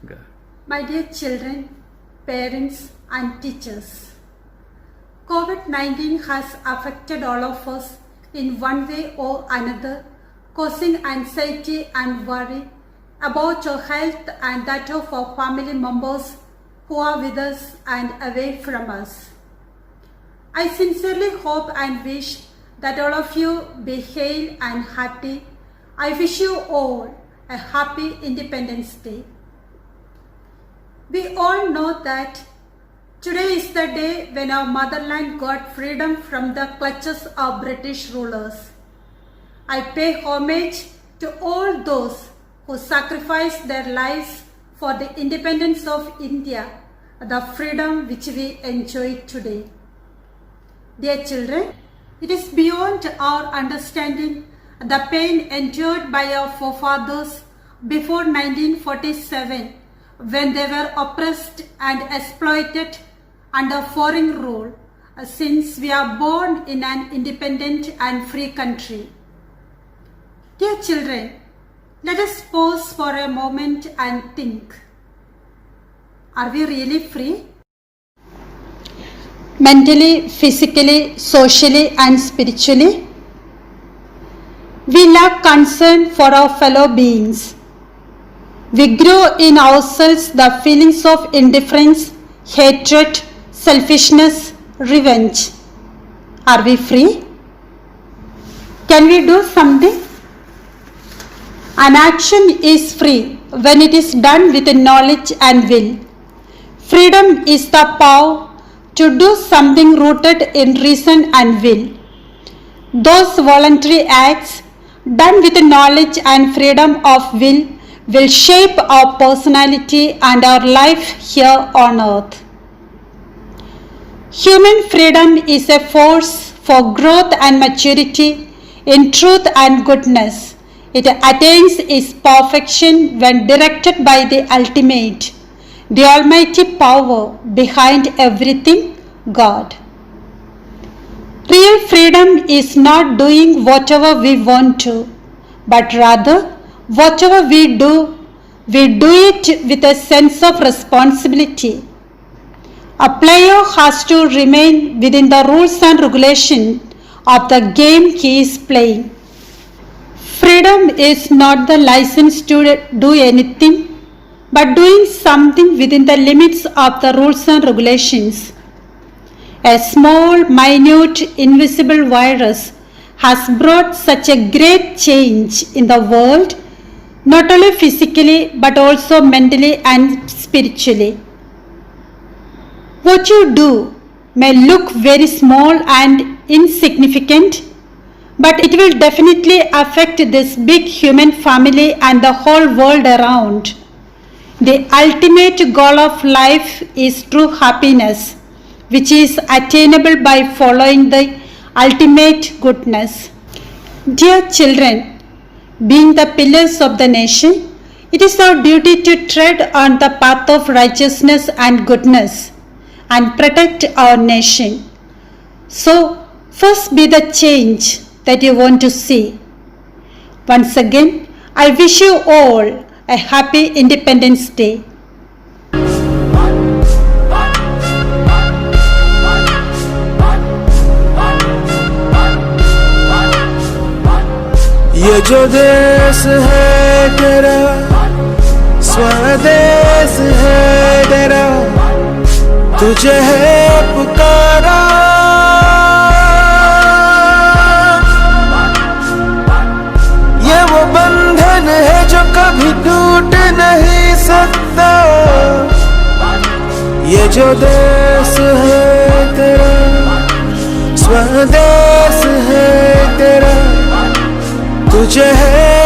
Go. My dear children, parents and teachers, COVID-19 has affected all of us in one way or another, causing anxiety and worry about our health and that of our family members who are with us and away from us. I sincerely hope and wish that all of you be hale and happy. I wish you all a happy Independence Day. We all know that today is the day when our motherland got freedom from the clutches of British rulers. I pay homage to all those who sacrificed their lives for the independence of India, the freedom which we enjoy today. Dear children, it is beyond our understanding the pain endured by our forefathers before 1947 when they were oppressed and exploited under foreign rule, since we are born in an independent and free country. Dear children, let us pause for a moment and think. Are we really free? Mentally, physically, socially and spiritually? We lack concern for our fellow beings. We grow in ourselves the feelings of indifference, hatred, selfishness, revenge. Are we free? Can we do something? An action is free when it is done with knowledge and will. Freedom is the power to do something rooted in reason and will. Those voluntary acts done with knowledge and freedom of will shape our personality and our life here on earth. Human freedom is a force for growth and maturity in truth and goodness. It attains its perfection when directed by the ultimate, the almighty power behind everything, God. Real freedom is not doing whatever we want to, but rather whatever we do it with a sense of responsibility. A player has to remain within the rules and regulations of the game he is playing. Freedom is not the license to do anything, but doing something within the limits of the rules and regulations. A small, minute, invisible virus has brought such a great change in the world, not only physically but also mentally and spiritually. What you do may look very small and insignificant, but it will definitely affect this big human family and the whole world around. The ultimate goal of life is true happiness, which is attainable by following the ultimate goodness. Dear children, being the pillars of the nation, it is our duty to tread on the path of righteousness and goodness and protect our nation. So, first be the change that you want to see. Once again, I wish you all a happy Independence Day. ये जो देश है तेरा, स्वदेश है तेरा, तुझे है पुकारा। ये वो बंधन है जो कभी टूट नहीं सकता। ये जो देश है तेरा, स्वदेश है तेरा, तुझे है